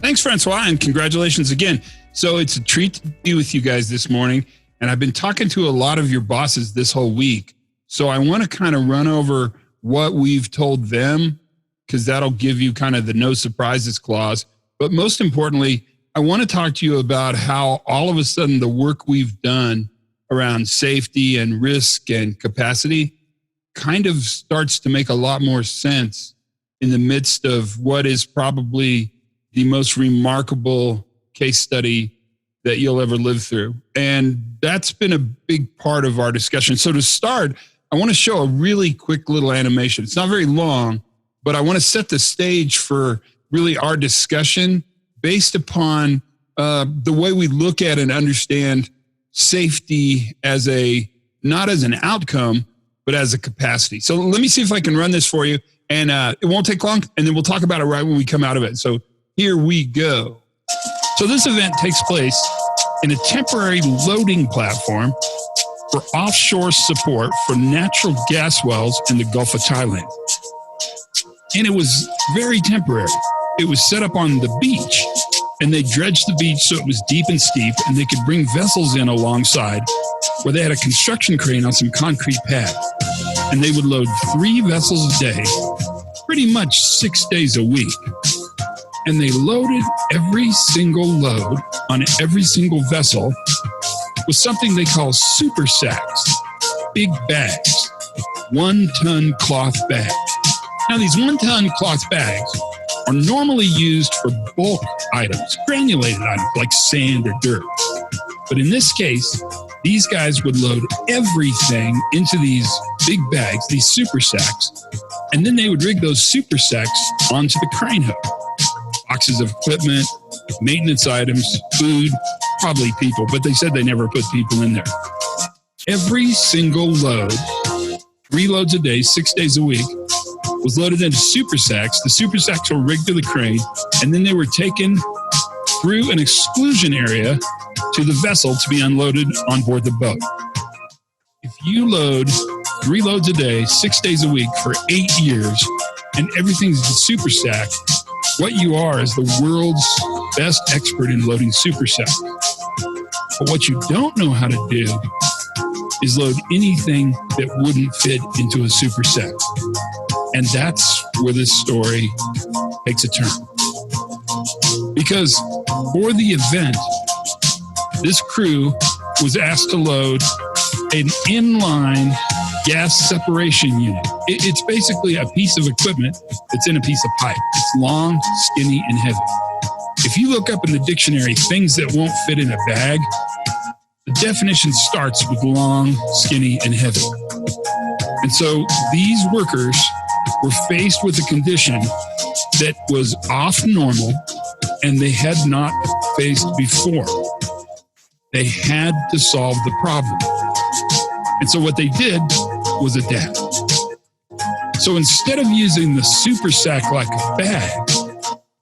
Thanks, Francois, and congratulations again. So it's a treat to be with you guys this morning, and I've been talking to a lot of your bosses this whole week. So I want to kind of run over what we've told them, because that'll give you kind of the no surprises clause. But most importantly, I want to talk to you about how all of a sudden the work we've done around safety and risk and capacity kind of starts to make a lot more sense in the midst of what is probably the most remarkable case study that you'll ever live through. And that's been a big part of our discussion. So to start, I want to show a really quick little animation. It's not very long, but I want to set the stage for really our discussion based upon the way we look at and understand safety as not as an outcome, but as a capacity. So let me see if I can run this for you, and it won't take long, and then we'll talk about it right when we come out of it. So here we go. So this event takes place in a temporary loading platform for offshore support for natural gas wells in the Gulf of Thailand. And it was very temporary. It was set up on the beach, and they dredged the beach so it was deep and steep, and they could bring vessels in alongside where they had a construction crane on some concrete pad. And they would load 3 vessels a day, pretty much 6 days a week. And they loaded every single load on every single vessel with something they call super sacks, big bags, 1-ton cloth bags. Now, these 1-ton cloth bags are normally used for bulk items, granulated items like sand or dirt. But in this case, these guys would load everything into these big bags, these super sacks, and then they would rig those super sacks onto the crane hook. Boxes of equipment, maintenance items, food, probably people, but they said they never put people in there. Every single load, 3 loads a day, 6 days a week, was loaded into super sacks. The super sacks were rigged to the crane, and then they were taken through an exclusion area to the vessel to be unloaded on board the boat. If you load 3 loads a day, 6 days a week for 8 years, and everything's a super sack, what you are is the world's best expert in loading super sacks. But what you don't know how to do is load anything that wouldn't fit into a super sack. And that's where this story takes a turn. Because for the event, this crew was asked to load an inline gas separation unit. It's basically a piece of equipment that's in a piece of pipe. It's long, skinny, and heavy. If you look up in the dictionary things that won't fit in a bag, the definition starts with long, skinny, and heavy. And so these workers were faced with a condition that was off normal and they had not faced before. They had to solve the problem. And so what they did was adapt. So instead of using the super sack like a bag,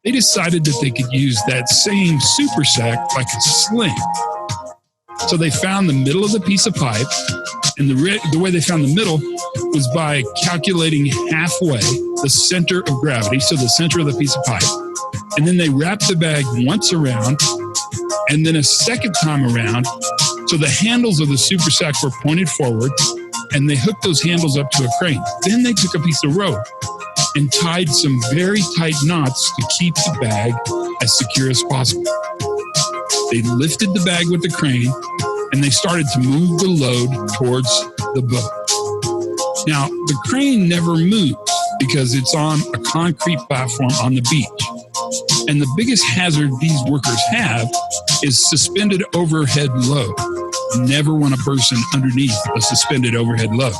they decided that they could use that same super sack like a sling. So they found the middle of the piece of pipe, and the way they found the middle was by calculating halfway the center of gravity, so the center of the piece of pipe. And then they wrapped the bag once around, and then a second time around, so the handles of the super sack were pointed forward, and they hooked those handles up to a crane. Then they took a piece of rope and tied some very tight knots to keep the bag as secure as possible. They lifted the bag with the crane, and they started to move the load towards the boat. Now, the crane never moves because it's on a concrete platform on the beach. And the biggest hazard these workers have is suspended overhead load. You never want a person underneath a suspended overhead load.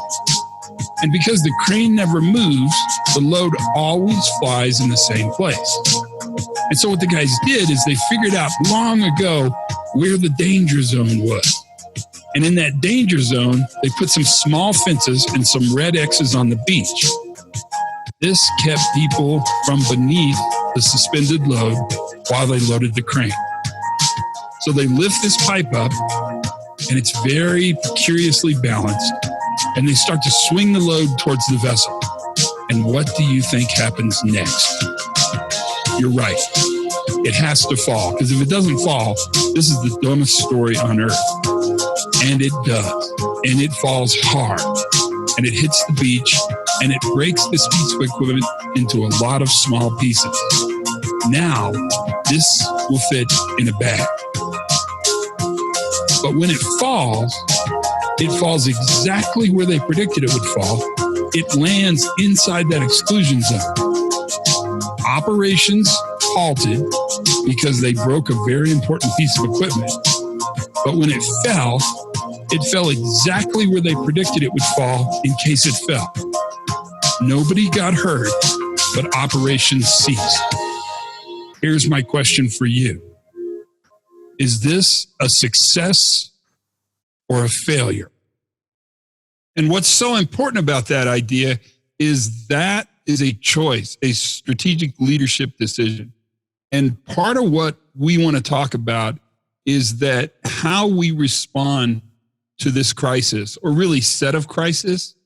And because the crane never moves, the load always flies in the same place. And so what the guys did is they figured out long ago where the danger zone was. And in that danger zone, they put some small fences and some red X's on the beach. This kept people from beneath the suspended load while they loaded the crane. So they lift this pipe up, and it's very curiously balanced, and they start to swing the load towards the vessel. And what do you think happens next? You're right. it has to fall. Because if it doesn't fall, this is the dumbest story on earth. And it does. And it falls hard. And it hits the beach. And it breaks this piece of equipment into a lot of small pieces. Now, this will fit in a bag. But when it falls exactly where they predicted it would fall. It lands inside that exclusion zone. Operations halted because they broke a very important piece of equipment. But when it fell exactly where they predicted it would fall in case it fell. Nobody got hurt, but operations ceased. Here's my question for you. Is this a success or a failure? And what's so important about that idea is that is a choice, a strategic leadership decision. And part of what we want to talk about is that how we respond to this crisis, or really set of crisis,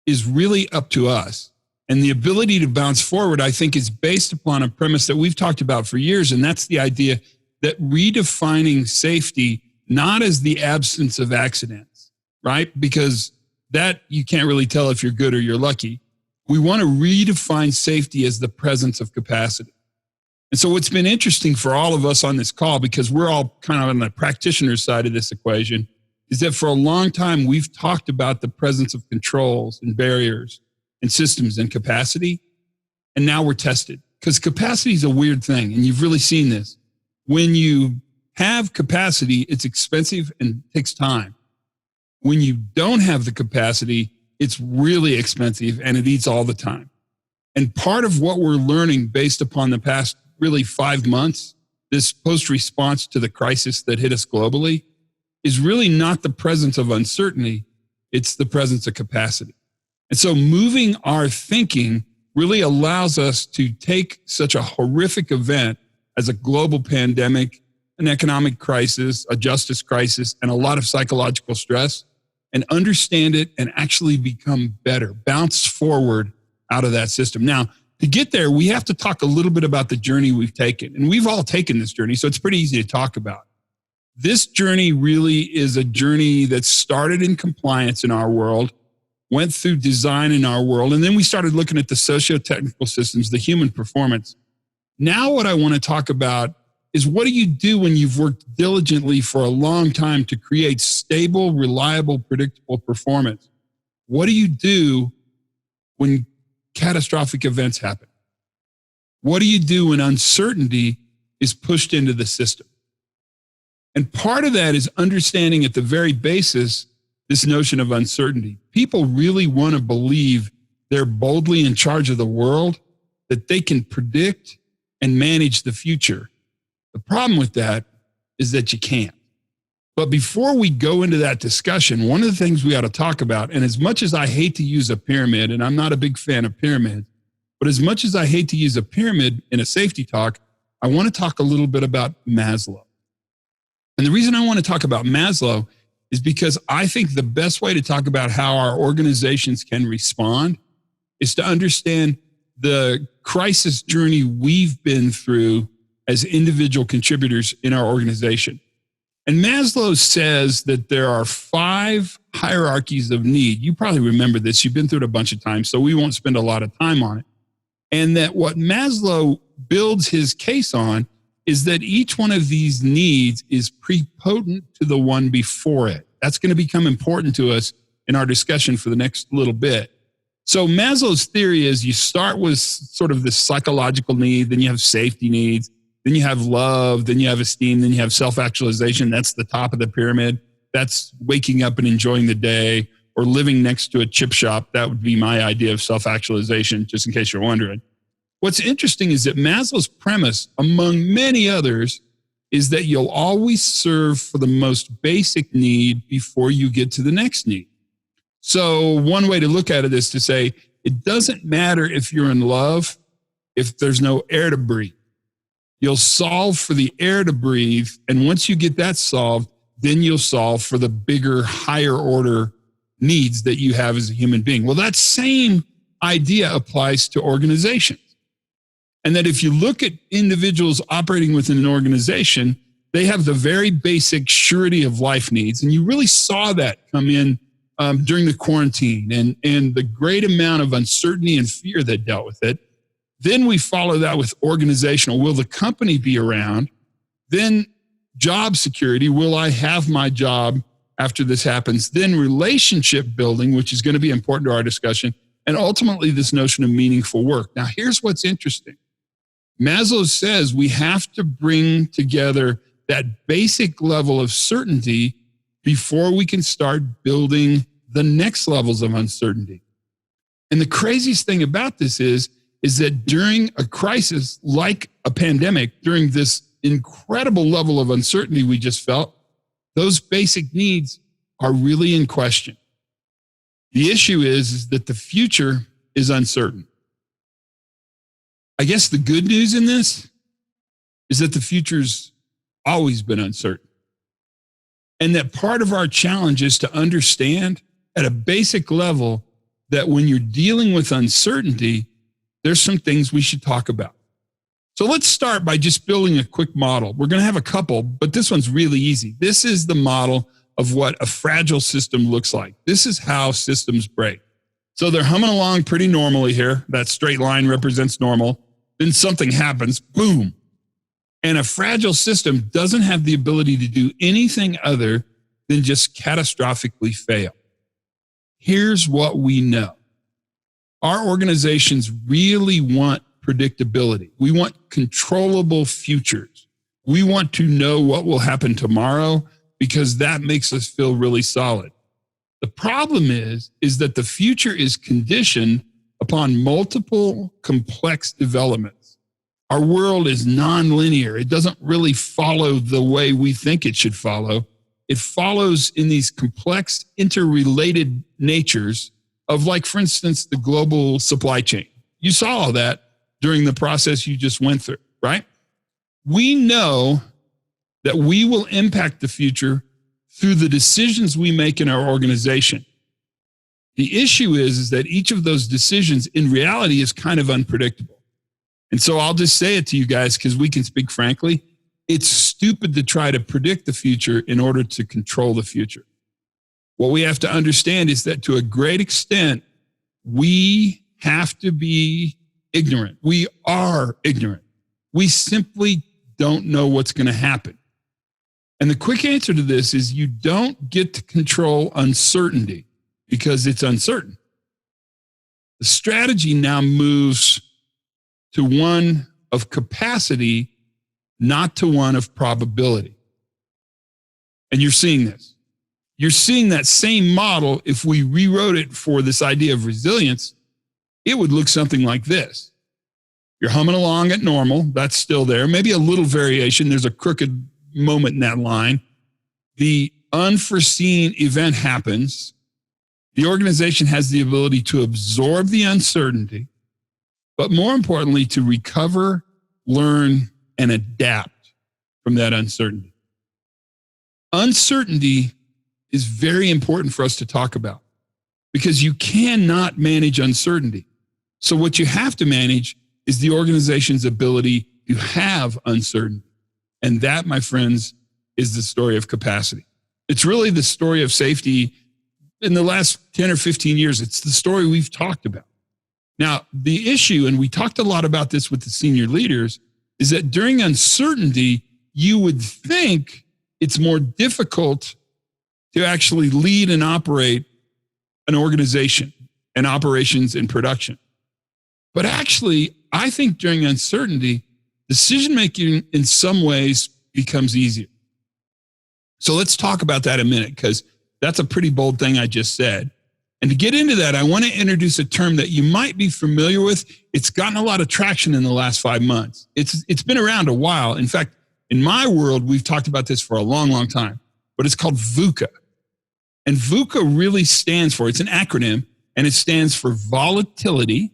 is really up to us. And the ability to bounce forward, I think, is based upon a premise that we've talked about for years. And that's the idea that redefining safety, not as the absence of accidents, right? Because that you can't really tell if you're good or you're lucky. We want to redefine safety as the presence of capacity. And so what's been interesting for all of us on this call, because we're all kind of on the practitioner's side of this equation, is that for a long time, we've talked about the presence of controls and barriers and systems and capacity. And now we're tested, because capacity is a weird thing. And you've really seen this. When you have capacity, it's expensive and takes time. When you don't have the capacity, it's really expensive and it eats all the time. And part of what we're learning based upon the past really 5 months, this post-response to the crisis that hit us globally, is really not the presence of uncertainty, it's the presence of capacity. And so moving our thinking really allows us to take such a horrific event as a global pandemic, an economic crisis, a justice crisis, and a lot of psychological stress, and understand it and actually become better, bounce forward out of that system. Now, to get there, we have to talk a little bit about the journey we've taken. And we've all taken this journey, so it's pretty easy to talk about. This journey really is a journey that started in compliance in our world, went through design in our world, and then we started looking at the socio-technical systems, the human performance. Now what I want to talk about is, what do you do when you've worked diligently for a long time to create stable, reliable, predictable performance? What do you do when catastrophic events happen? What do you do when uncertainty is pushed into the system? And part of that is understanding at the very basis this notion of uncertainty. People really want to believe they're boldly in charge of the world, that they can predict and manage the future. The problem with that is that you can't. But before we go into that discussion, one of the things we ought to talk about, and as much as I hate to use a pyramid, and I'm not a big fan of pyramids, but as much as I hate to use a pyramid in a safety talk, I want to talk a little bit about Maslow. And the reason I want to talk about Maslow is because I think the best way to talk about how our organizations can respond is to understand the crisis journey we've been through as individual contributors in our organization. And Maslow says that there are 5 hierarchies of need. You probably remember this. You've been through it a bunch of times, so we won't spend a lot of time on it. And that what Maslow builds his case on is that each one of these needs is prepotent to the one before it. That's going to become important to us in our discussion for the next little bit. So Maslow's theory is you start with sort of this psychological need, then you have safety needs, then you have love, then you have esteem, then you have self-actualization. That's the top of the pyramid. That's waking up and enjoying the day, or living next to a chip shop. That would be my idea of self-actualization, just in case you're wondering. What's interesting is that Maslow's premise, among many others, is that you'll always serve for the most basic need before you get to the next need. So one way to look at it is to say, it doesn't matter if you're in love, if there's no air to breathe. You'll solve for the air to breathe, and once you get that solved, then you'll solve for the bigger, higher order needs that you have as a human being. Well, that same idea applies to organizations. And that if you look at individuals operating within an organization, they have the very basic surety of life needs. And you really saw that come in during the quarantine and the great amount of uncertainty and fear that dealt with it. Then we follow that with organizational. Will the company be around? Then job security. Will I have my job after this happens? Then relationship building, which is going to be important to our discussion. And ultimately, this notion of meaningful work. Now, here's what's interesting. Maslow says we have to bring together that basic level of certainty before we can start building the next levels of uncertainty. And the craziest thing about this is that during a crisis like a pandemic, during this incredible level of uncertainty we just felt, those basic needs are really in question. The issue is that the future is uncertain. I guess the good news in this is that the future's always been uncertain. And that part of our challenge is to understand at a basic level that when you're dealing with uncertainty, there's some things we should talk about. So let's start by just building a quick model. We're going to have a couple, but this one's really easy. This is the model of what a fragile system looks like. This is how systems break. So they're humming along pretty normally here. That straight line represents normal. Then something happens, boom. And a fragile system doesn't have the ability to do anything other than just catastrophically fail. Here's what we know. Our organizations really want predictability. We want controllable futures. We want to know what will happen tomorrow because that makes us feel really solid. The problem is that the future is conditioned upon multiple complex developments. Our world is nonlinear. It doesn't really follow the way we think it should follow. It follows in these complex, interrelated natures of, like, for instance, the global supply chain. You saw all that during the process you just went through, right? We know that we will impact the future through the decisions we make in our organization. The issue is that each of those decisions in reality is kind of unpredictable. And so I'll just say it to you guys because we can speak frankly. It's stupid to try to predict the future in order to control the future. What we have to understand is that to a great extent, we have to be ignorant. We are ignorant. We simply don't know what's going to happen. And the quick answer to this is you don't get to control uncertainty because it's uncertain. The strategy now moves to one of capacity, not to one of probability. And you're seeing this. You're seeing that same model. If we rewrote it for this idea of resilience, it would look something like this. You're humming along at normal. That's still there. Maybe a little variation. There's a crooked moment in that line. The unforeseen event happens. The organization has the ability to absorb the uncertainty, but more importantly, to recover, learn, and adapt from that uncertainty. Uncertainty is very important for us to talk about because you cannot manage uncertainty. So what you have to manage is the organization's ability to have uncertainty. And that, my friends, is the story of capacity. It's really the story of safety in the last 10 or 15 years. It's the story we've talked about. Now, the issue, and we talked a lot about this with the senior leaders, is that during uncertainty, you would think it's more difficult to actually lead and operate an organization and operations and production. But actually, I think during uncertainty, decision-making in some ways becomes easier. So let's talk about that a minute, because that's a pretty bold thing I just said. And to get into that, I want to introduce a term that you might be familiar with. It's gotten a lot of traction in the last 5 months. It's been around a while. In fact, in my world, we've talked about this for a long, long time, but it's called VUCA. And VUCA really stands for, it's an acronym, and it stands for volatility.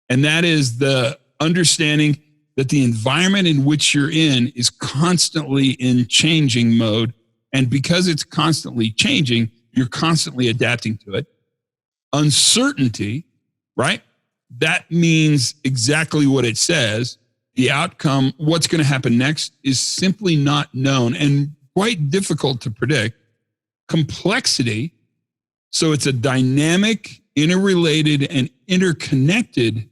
And that is the understanding that the environment in which you're in is constantly in changing mode. And because it's constantly changing, you're constantly adapting to it. Uncertainty, right? that means exactly what it says. The outcome, what's going to happen next, is simply not known and quite difficult to predict. Complexity, so it's a dynamic, interrelated, and interconnected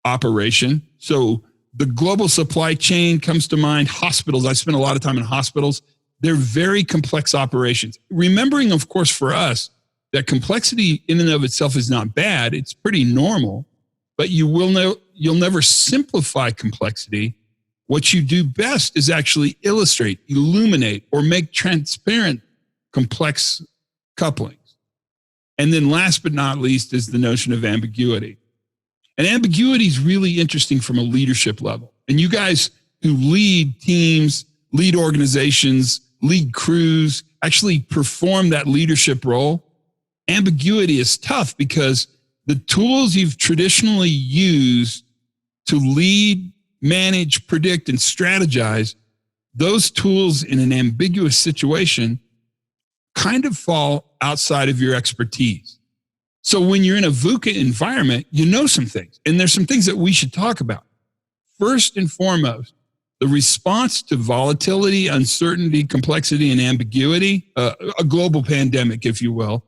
operation. So the global supply chain comes to mind. Hospitals, I spent a lot of time in hospitals. They're very complex operations. Remembering, of course, for us, that complexity in and of itself is not bad. It's pretty normal, but you'll never simplify complexity. What you do best is actually illustrate, illuminate, or make transparent complex couplings. And then last but not least is the notion of ambiguity. And ambiguity is really interesting from a leadership level. And you guys who lead teams, lead organizations, lead crews, actually perform that leadership role, ambiguity is tough because the tools you've traditionally used to lead, manage, predict, and strategize, those tools in an ambiguous situation kind of fall outside of your expertise. So when you're in a VUCA environment, you know some things, and there's some things that we should talk about. First and foremost, the response to volatility, uncertainty, complexity, and ambiguity, a global pandemic, if you will,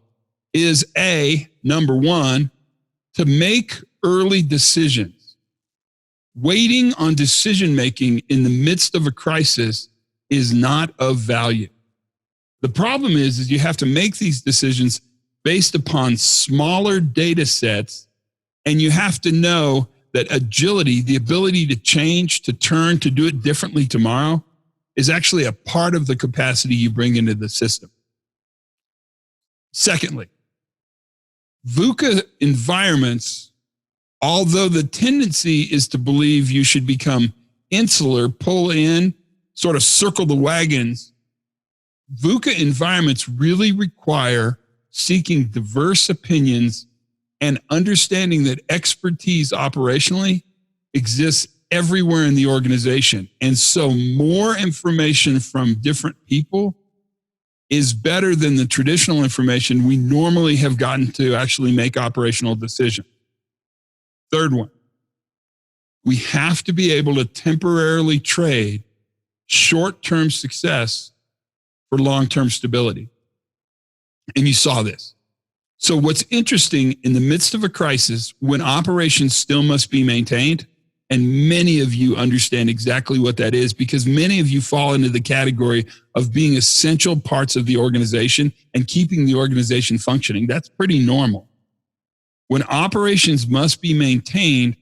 is number one, to make early decisions. Waiting on decision-making in the midst of a crisis is not of value. The problem is you have to make these decisions based upon smaller data sets, and you have to know that agility, the ability to change, to turn, to do it differently tomorrow, is actually a part of the capacity you bring into the system. Secondly, VUCA environments, although the tendency is to believe you should become insular, pull in, sort of circle the wagons, VUCA environments really require seeking diverse opinions and understanding that expertise operationally exists everywhere in the organization. And so more information from different people is better than the traditional information we normally have gotten to actually make operational decisions. Third one, we have to be able to temporarily trade short-term success for long-term stability. And you saw this. So what's interesting, in the midst of a crisis, when operations still must be maintained, and many of you understand exactly what that is because many of you fall into the category of being essential parts of the organization and keeping the organization functioning. That's pretty normal. When operations must be maintained,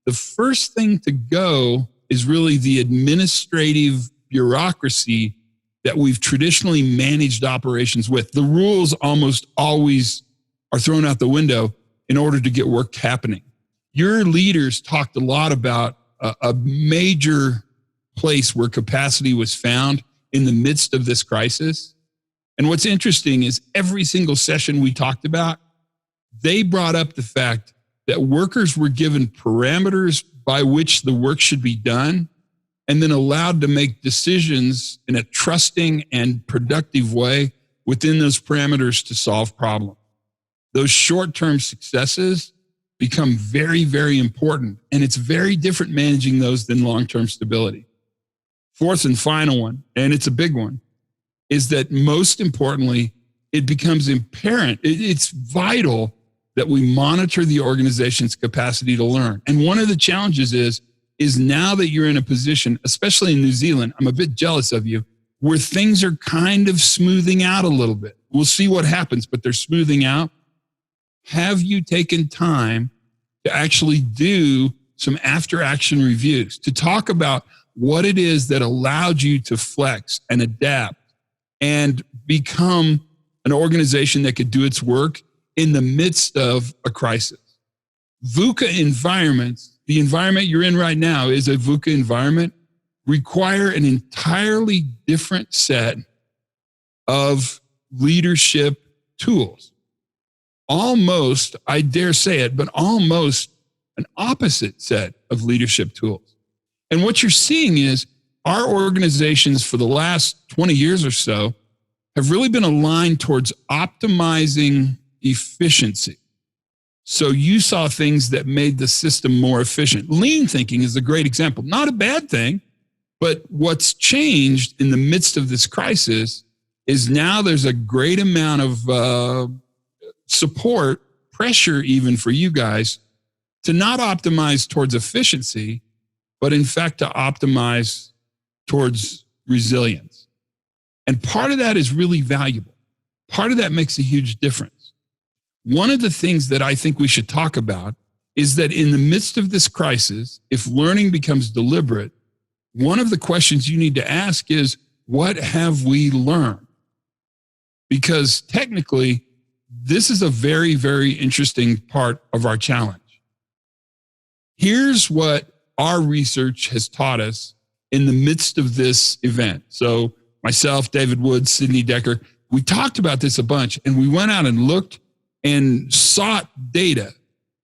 the first thing to go is really the administrative bureaucracy that we've traditionally managed operations with. The rules almost always are thrown out the window in order to get work happening. Your leaders talked a lot about a major place where capacity was found in the midst of this crisis. And what's interesting is every single session we talked about, they brought up the fact that workers were given parameters by which the work should be done and then allowed to make decisions in a trusting and productive way within those parameters to solve problems. Those short-term successes become very, very important, and it's very different managing those than long-term stability. Fourth and final one, and it's a big one, is that most importantly, it becomes apparent, it's vital that we monitor the organization's capacity to learn. And one of the challenges is now that you're in a position, especially in New Zealand, I'm a bit jealous of you, where things are kind of smoothing out a little bit. We'll see what happens, but they're smoothing out. Have you taken time to actually do some after-action reviews, to talk about what it is that allowed you to flex and adapt and become an organization that could do its work in the midst of a crisis? VUCA environments, the environment you're in right now is a VUCA environment, require an entirely different set of leadership tools. Almost, I dare say it, but almost an opposite set of leadership tools. And what you're seeing is our organizations for the last 20 years or so have really been aligned towards optimizing efficiency. So you saw things that made the system more efficient. Lean thinking is a great example. Not a bad thing, but what's changed in the midst of this crisis is now there's a great amount of support, pressure even for you guys to not optimize towards efficiency, but in fact to optimize towards resilience. And part of that is really valuable. Part of that makes a huge difference. One of the things that I think we should talk about is that in the midst of this crisis, if learning becomes deliberate, one of the questions you need to ask is, what have we learned? Because technically, this is a very, very interesting part of our challenge. Here's what our research has taught us in the midst of this event. So myself, David Woods, Sydney Decker, we talked about this a bunch, and we went out and looked and sought data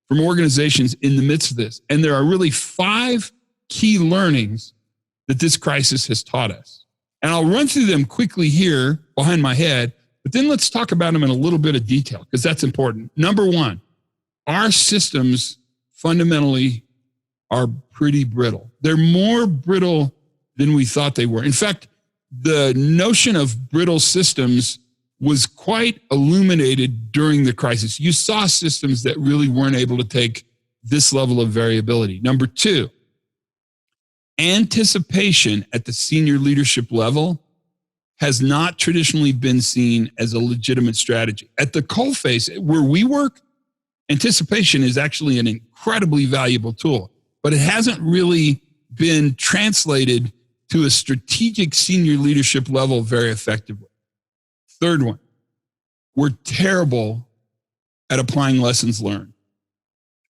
from organizations in the midst of this. And there are really 5 key learnings that this crisis has taught us. And I'll run through them quickly here behind my head, but then let's talk about them in a little bit of detail because that's important. Number 1, our systems fundamentally are pretty brittle. They're more brittle than we thought they were. In fact, the notion of brittle systems was quite illuminated during the crisis. You saw systems that really weren't able to take this level of variability. Number 2, anticipation at the senior leadership level has not traditionally been seen as a legitimate strategy. At the coalface, where we work, anticipation is actually an incredibly valuable tool, but it hasn't really been translated to a strategic senior leadership level very effectively. Third one, we're terrible at applying lessons learned.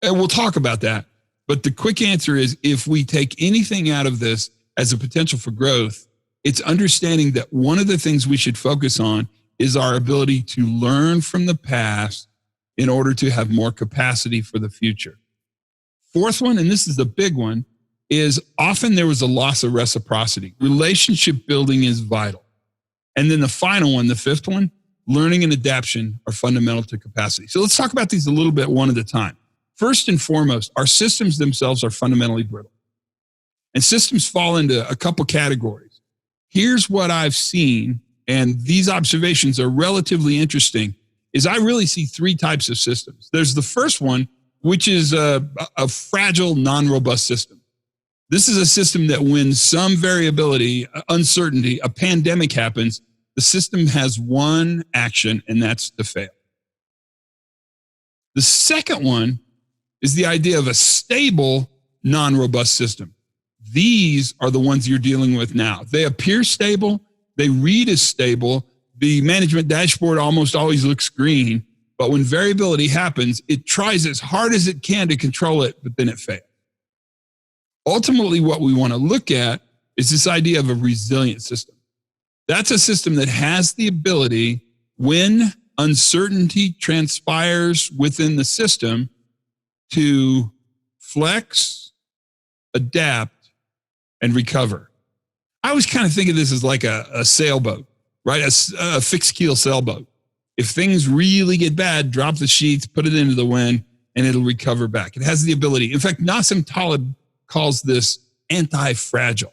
And we'll talk about that. But the quick answer is, if we take anything out of this as a potential for growth, it's understanding that one of the things we should focus on is our ability to learn from the past in order to have more capacity for the future. Fourth one, and this is the big one, is often there was a loss of reciprocity. Relationship building is vital. And then the final one, the fifth one, learning and adaptation are fundamental to capacity. So let's talk about these a little bit one at a time. First and foremost, our systems themselves are fundamentally brittle. And systems fall into a couple categories. Here's what I've seen, and these observations are relatively interesting, is I really see 3 types of systems. There's the first one, which is a fragile, non-robust system. This is a system that when some variability, uncertainty, a pandemic happens, the system has one action, and that's to fail. The second one is the idea of a stable, non-robust system. These are the ones you're dealing with now. They appear stable. They read as stable. The management dashboard almost always looks green, but when variability happens, it tries as hard as it can to control it, but then it fails. Ultimately, what we want to look at is this idea of a resilient system. That's a system that has the ability, when uncertainty transpires within the system, to flex, adapt, and recover. I always kind of think of this as like a sailboat, right? A fixed keel sailboat. If things really get bad, drop the sheets, put it into the wind, and it'll recover back. It has the ability. In fact, Nassim Taleb calls this anti-fragile.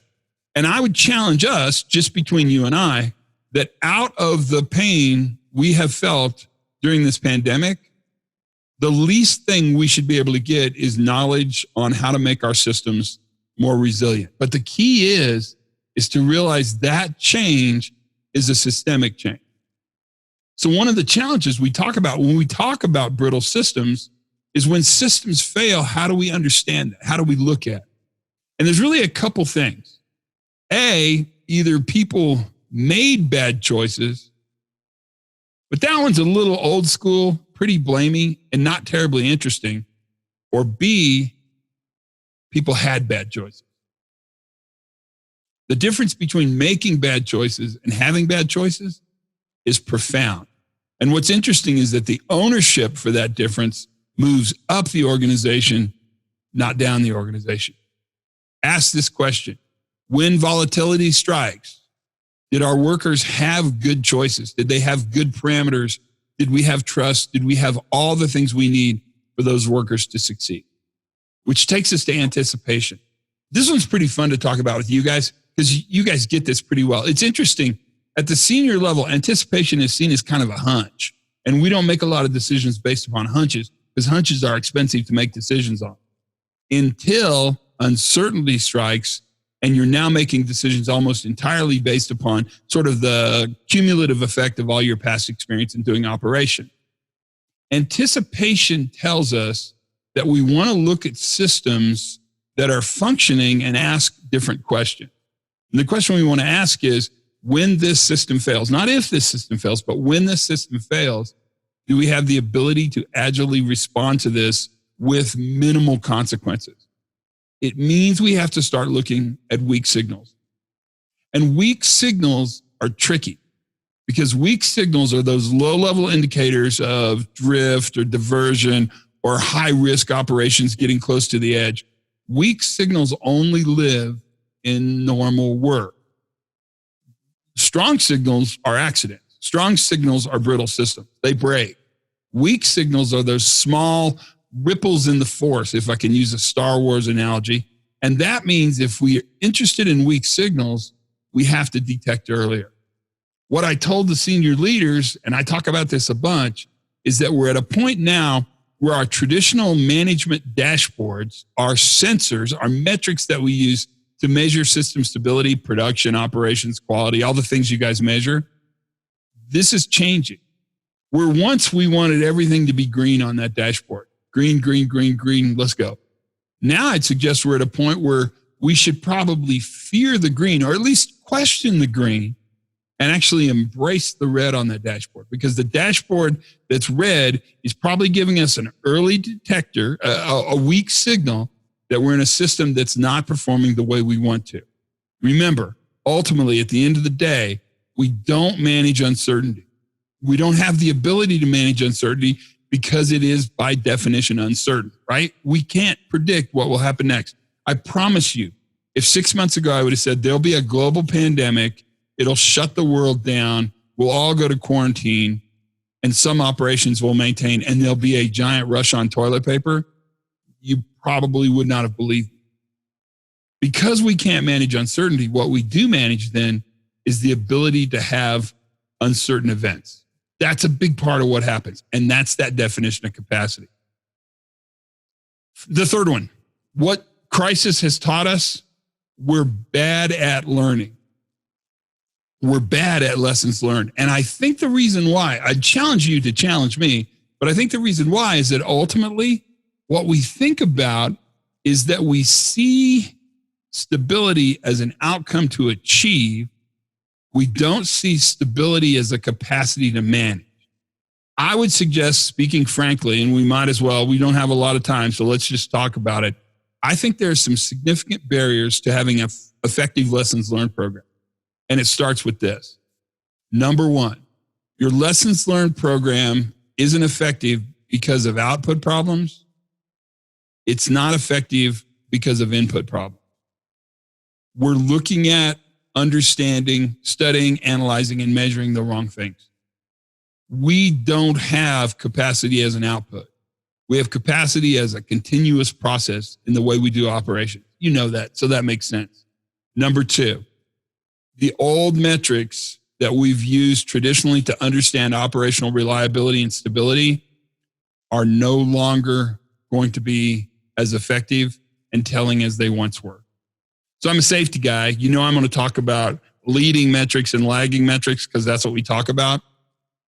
And I would challenge us, just between you and I, that out of the pain we have felt during this pandemic, the least thing we should be able to get is knowledge on how to make our systems more resilient. But the key is to realize that change is a systemic change. So one of the challenges we talk about when we talk about brittle systems is when systems fail, how do we understand that? How do we look at it? And there's really a couple things. A, either people made bad choices, but that one's a little old school, pretty blamey, and not terribly interesting. Or B, people had bad choices. The difference between making bad choices and having bad choices is profound. And what's interesting is that the ownership for that difference moves up the organization, not down the organization. Ask this question: when volatility strikes, did our workers have good choices? Did they have good parameters? Did we have trust? Did we have all the things we need for those workers to succeed, which takes us to anticipation. This one's pretty fun to talk about with you guys because you guys get this pretty well. It's interesting. At the senior level, anticipation is seen as kind of a hunch. And we don't make a lot of decisions based upon hunches because hunches are expensive to make decisions on. Until uncertainty strikes and you're now making decisions almost entirely based upon sort of the cumulative effect of all your past experience in doing operation. Anticipation tells us that we want to look at systems that are functioning and ask different questions. And the question we want to ask is, when this system fails, not if this system fails, but when this system fails, do we have the ability to agilely respond to this with minimal consequences? It means we have to start looking at weak signals. And weak signals are tricky because weak signals are those low-level indicators of drift or diversion or high-risk operations getting close to the edge. Weak signals only live in normal work. Strong signals are accidents. Strong signals are brittle systems. They break. Weak signals are those small ripples in the force, if I can use a Star Wars analogy. And that means if we're interested in weak signals, we have to detect earlier. What I told the senior leaders, and I talk about this a bunch, is that we're at a point now where our traditional management dashboards, our sensors, our metrics that we use to measure system stability, production, operations, quality, all the things you guys measure, this is changing. Where once we wanted everything to be green on that dashboard. Green, green, green, green, let's go. Now I'd suggest we're at a point where we should probably fear the green, or at least question the green, and actually embrace the red on that dashboard. Because the dashboard that's red is probably giving us an early detector, a weak signal, that we're in a system that's not performing the way we want to. Remember, ultimately, at the end of the day, we don't manage uncertainty. We don't have the ability to manage uncertainty because it is by definition uncertain, right? We can't predict what will happen next. I promise you, if 6 months ago I would have said there'll be a global pandemic, it'll shut the world down, we'll all go to quarantine, and some operations will maintain, and there'll be a giant rush on toilet paper, you probably would not have believed me. Because we can't manage uncertainty, what we do manage then is the ability to have uncertain events. That's a big part of what happens. And that's that definition of capacity. The third one, what crisis has taught us, we're bad at learning. We're bad at lessons learned. And I think the reason why, I challenge you to challenge me, but I think the reason why is that ultimately what we think about is that we see stability as an outcome to achieve. We don't see stability as a capacity to manage. I would suggest, speaking frankly, and we might as well, we don't have a lot of time, so let's just talk about it. I think there are some significant barriers to having an effective lessons learned program. And it starts with this. Number one, your lessons learned program isn't effective because of output problems. It's not effective because of input problems. We're looking at understanding, studying, analyzing, and measuring the wrong things. We don't have capacity as an output. We have capacity as a continuous process in the way we do operations. You know that, so that makes sense. Number two, the old metrics that we've used traditionally to understand operational reliability and stability are no longer going to be as effective and telling as they once were. So I'm a safety guy. You know I'm going to talk about leading metrics and lagging metrics because that's what we talk about,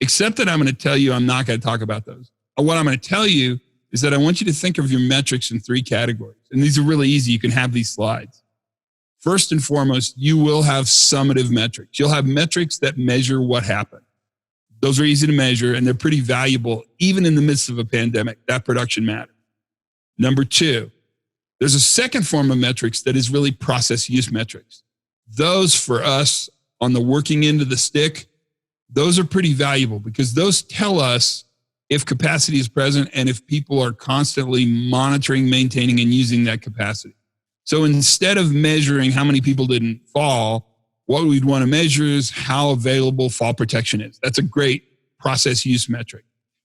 except that I'm going to tell you I'm not going to talk about those. What I'm going to tell you is that I want you to think of your metrics in three categories. And these are really easy. You can have these slides. First and foremost, you will have summative metrics. You'll have metrics that measure what happened. Those are easy to measure and they're pretty valuable even in the midst of a pandemic. That production matters. Number two, there's a second form of metrics that is really process use metrics. Those for us on the working end of the stick, those are pretty valuable because those tell us if capacity is present and if people are constantly monitoring, maintaining, and using that capacity. So instead of measuring how many people didn't fall, what we'd want to measure is how available fall protection is. That's a great process use metric.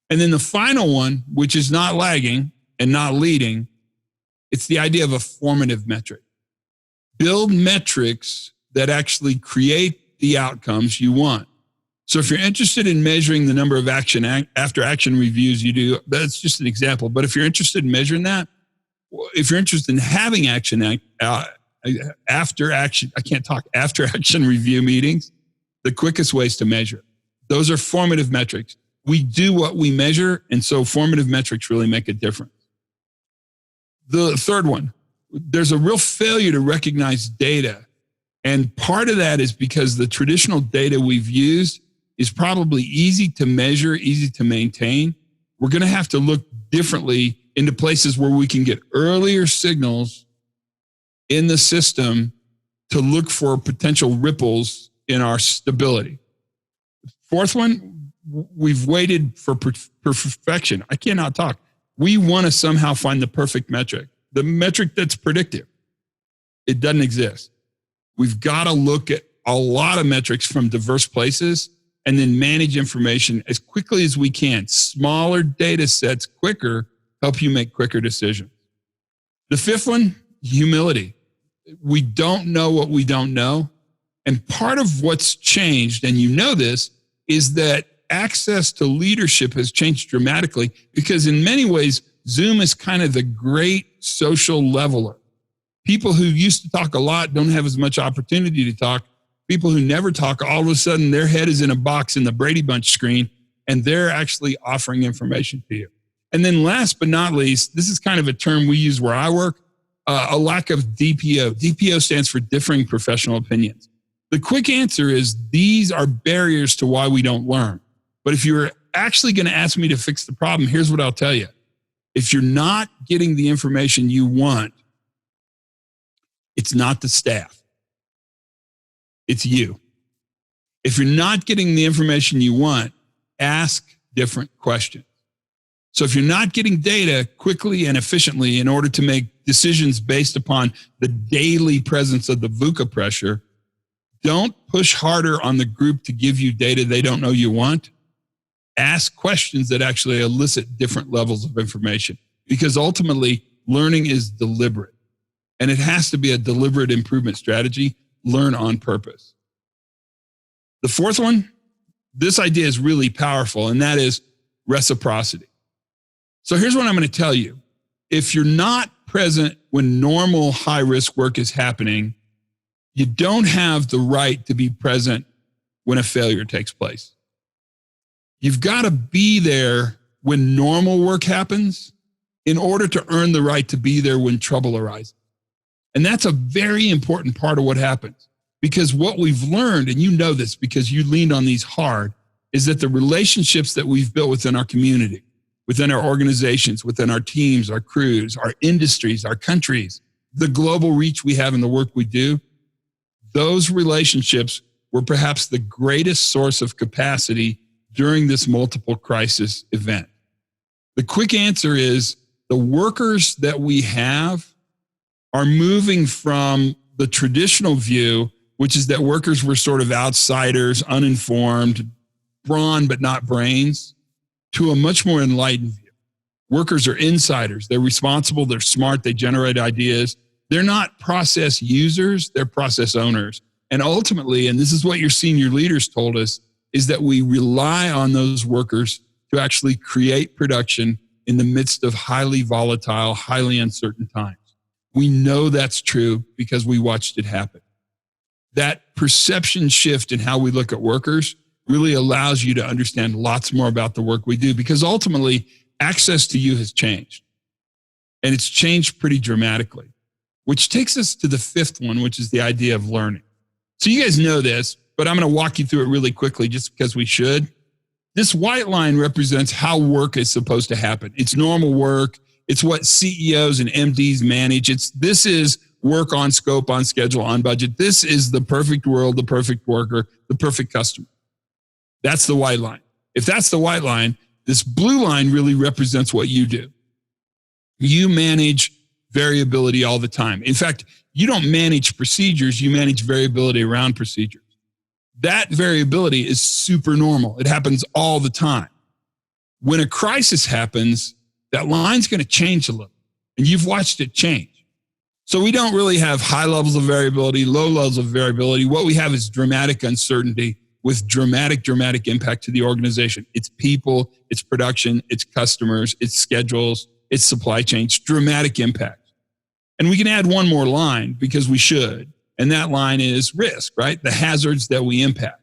And then the final one, which is not lagging, and not leading, it's the idea of a formative metric. Build metrics that actually create the outcomes you want. So if you're interested in measuring the number of after action reviews you do, that's just an example. But if you're interested in measuring that, if you're interested in having after action review meetings, the quickest ways to measure it. Those are formative metrics. We do what we measure, and so formative metrics really make a difference. The third one, there's a real failure to recognize data. And part of that is because the traditional data we've used is probably easy to measure, easy to maintain. We're going to have to look differently into places where we can get earlier signals in the system to look for potential ripples in our stability. Fourth one, we've waited for perfection. I cannot talk. We want to somehow find the perfect metric, the metric that's predictive. It doesn't exist. We've got to look at a lot of metrics from diverse places and then manage information as quickly as we can. Smaller data sets quicker help you make quicker decisions. The fifth one, humility. We don't know what we don't know. And part of what's changed, and you know this, is that access to leadership has changed dramatically because in many ways, Zoom is kind of the great social leveler. People who used to talk a lot don't have as much opportunity to talk. People who never talk, all of a sudden their head is in a box in the Brady Bunch screen, and they're actually offering information to you. And then last but not least, this is kind of a term we use where I work, a lack of DPO. DPO stands for differing professional opinions. The quick answer is these are barriers to why we don't learn. But if you're actually going to ask me to fix the problem, here's what I'll tell you. If you're not getting the information you want, it's not the staff. It's you. If you're not getting the information you want, ask different questions. So if you're not getting data quickly and efficiently in order to make decisions based upon the daily presence of the VUCA pressure, don't push harder on the group to give you data they don't know you want. Ask questions that actually elicit different levels of information, because ultimately learning is deliberate, and it has to be a deliberate improvement strategy. Learn on purpose. The fourth one, this idea is really powerful, and that is reciprocity. So here's what I'm going to tell you. If you're not present when normal high-risk work is happening, you don't have the right to be present when a failure takes place. You've got to be there when normal work happens in order to earn the right to be there when trouble arises. And that's a very important part of what happens, because what we've learned, and you know this because you leaned on these hard, is that the relationships that we've built within our community, within our organizations, within our teams, our crews, our industries, our countries, the global reach we have in the work we do, those relationships were perhaps the greatest source of capacity during this multiple crisis event. The quick answer is the workers that we have are moving from the traditional view, which is that workers were sort of outsiders, uninformed, brawn but not brains, to a much more enlightened view. Workers are insiders. They're responsible. They're smart. They generate ideas. They're not process users. They're process owners. And ultimately, and this is what your senior leaders told us, is that we rely on those workers to actually create production in the midst of highly volatile, highly uncertain times. We know that's true because we watched it happen. That perception shift in how we look at workers really allows you to understand lots more about the work we do, because ultimately access to you has changed, and it's changed pretty dramatically, which takes us to the fifth one, which is the idea of learning. So you guys know this, but I'm going to walk you through it really quickly just because we should. This white line represents how work is supposed to happen. It's normal work. It's what CEOs and MDs manage. This is work on scope, on schedule, on budget. This is the perfect world, the perfect worker, the perfect customer. That's the white line. If that's the white line, this blue line really represents what you do. You manage variability all the time. In fact, you don't manage procedures, you manage variability around procedures. That variability is super normal. It happens all the time. When a crisis happens, that line's going to change a little. And you've watched it change. So we don't really have high levels of variability, low levels of variability. What we have is dramatic uncertainty with dramatic impact to the organization. It's people, it's production, it's customers, it's schedules, it's supply chains, dramatic impact. And we can add one more line because we should. And that line is risk, right? The hazards that we impact.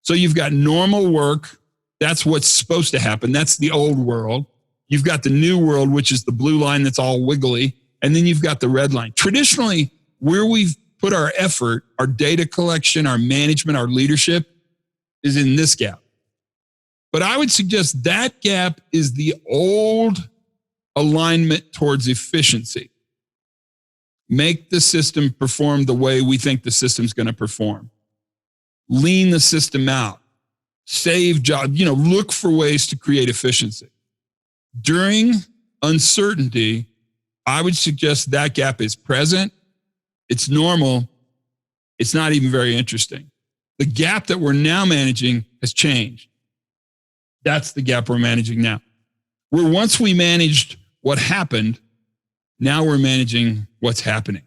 So you've got normal work. That's what's supposed to happen. That's the old world. You've got the new world, which is the blue line that's all wiggly. And then you've got the red line. Traditionally, where we've put our effort, our data collection, our management, our leadership is in this gap. But I would suggest that gap is the old alignment towards efficiency. Make the system perform the way we think the system's going to perform. Lean the system out. Save jobs, look for ways to create efficiency. During uncertainty, I would suggest that gap is present. It's normal. It's not even very interesting. The gap that we're now managing has changed. That's the gap we're managing now. Where once we managed what happened, now we're managing what's happening.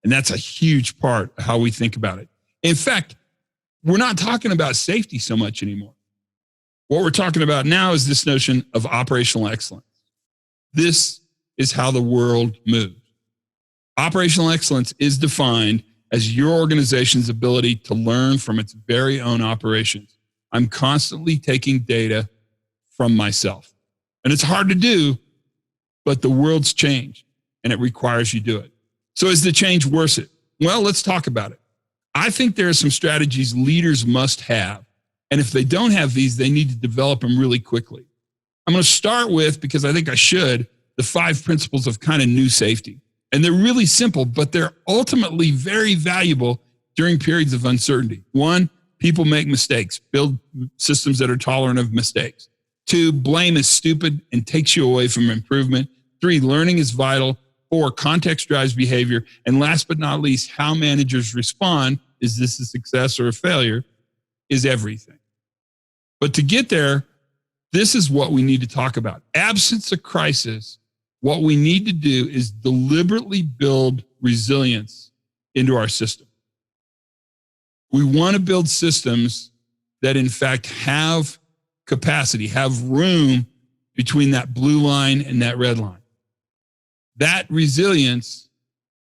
And that's a huge part of how we think about it. In fact, we're not talking about safety so much anymore. What we're talking about now is this notion of operational excellence. This is how the world moves. Operational excellence is defined as your organization's ability to learn from its very own operations. I'm constantly taking data from myself. And it's hard to do, but the world's changed and it requires you do it. So is the change worth it? Well, let's talk about it. I think there are some strategies leaders must have. And if they don't have these, they need to develop them really quickly. I'm going to start with, because I think I should, the 5 principles of kind of new safety. And they're really simple, but they're ultimately very valuable during periods of uncertainty. 1, people make mistakes. Build systems that are tolerant of mistakes. 2, blame is stupid and takes you away from improvement. 3, learning is vital. 4, context drives behavior. And last but not least, how managers respond, is this a success or a failure, is everything. But to get there, this is what we need to talk about. Absence of crisis, what we need to do is deliberately build resilience into our system. We want to build systems that in fact have capacity, have room between that blue line and that red line. That resilience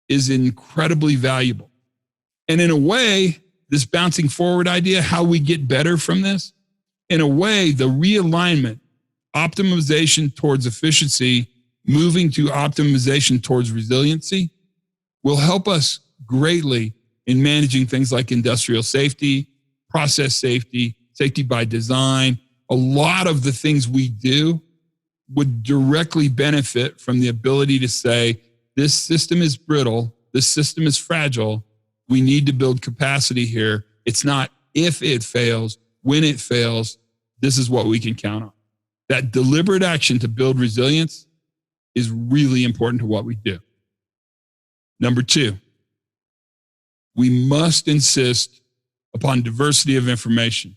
is incredibly valuable. And in a way, this bouncing forward idea, how we get better from this, in a way, the realignment, optimization towards efficiency, moving to optimization towards resiliency will help us greatly in managing things like industrial safety, process safety, safety by design. A lot of the things we do would directly benefit from the ability to say, this system is brittle, this system is fragile, we need to build capacity here. It's not if it fails, when it fails, this is what we can count on. That deliberate action to build resilience is really important to what we do. Number 2, we must insist upon diversity of information.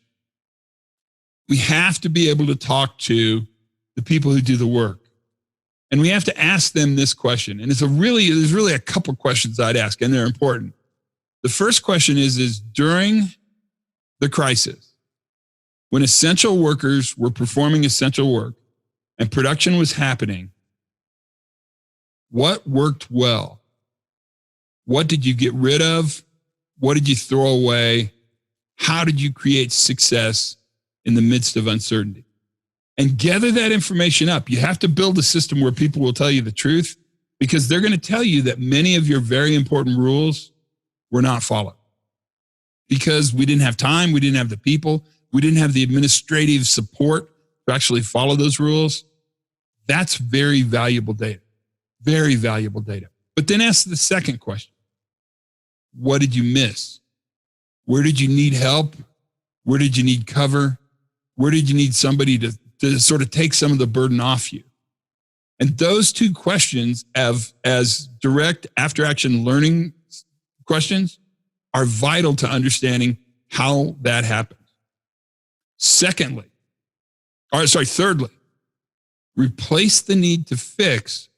We have to be able to talk to the people who do the work. And we have to ask them this question. And there's really a couple questions I'd ask, and they're important. The first question is during the crisis, when essential workers were performing essential work and production was happening, what worked well? What did you get rid of? What did you throw away? How did you create success in the midst of uncertainty? And gather that information up. You have to build a system where people will tell you the truth, because they're going to tell you that many of your very important rules were not followed because we didn't have time, we didn't have the people, we didn't have the administrative support to actually follow those rules. That's very valuable data, very valuable data. But then ask the second question. What did you miss? Where did you need help? Where did you need cover? Where did you need somebody to sort of take some of the burden off you? And those 2 questions as direct after action learning questions are vital to understanding how that happens. Thirdly, Replace the need to fix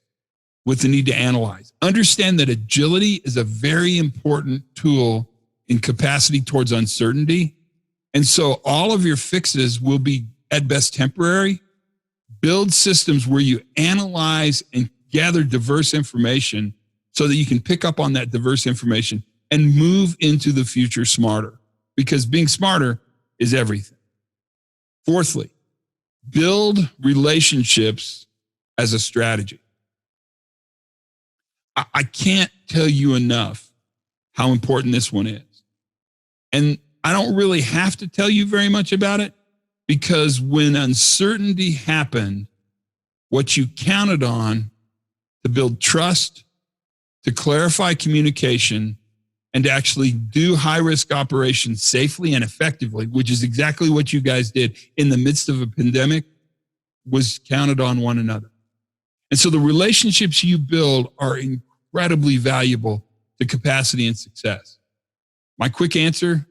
with the need to analyze. Understand that agility is a very important tool in capacity towards uncertainty. And so all of your fixes will be at best temporary. Build systems where you analyze and gather diverse information so that you can pick up on that diverse information and move into the future smarter, because being smarter is everything. Fourthly, build relationships as a strategy. I can't tell you enough how important this one is. And I don't really have to tell you very much about it, because when uncertainty happened, what you counted on to build trust, to clarify communication, and to actually do high-risk operations safely and effectively, which is exactly what you guys did in the midst of a pandemic, was counted on one another. And so the relationships you build are incredibly valuable to capacity and success. My quick answer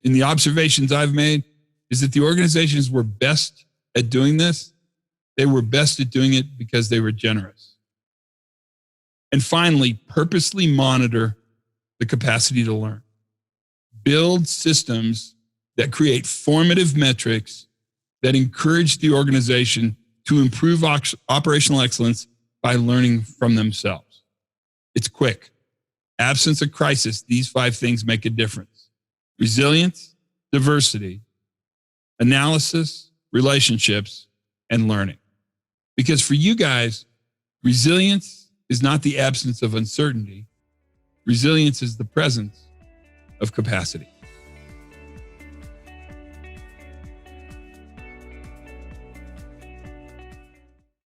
in the observations I've made is that the organizations were best at doing this. They were best at doing it because they were generous. And finally, purposely monitor the capacity to learn. Build systems that create formative metrics that encourage the organization to improve operational excellence by learning from themselves. It's quick. Absence of crisis, these 5 things make a difference: resilience, diversity, analysis, relationships, and learning. Because for you guys, resilience is not the absence of uncertainty. Resilience is the presence of capacity.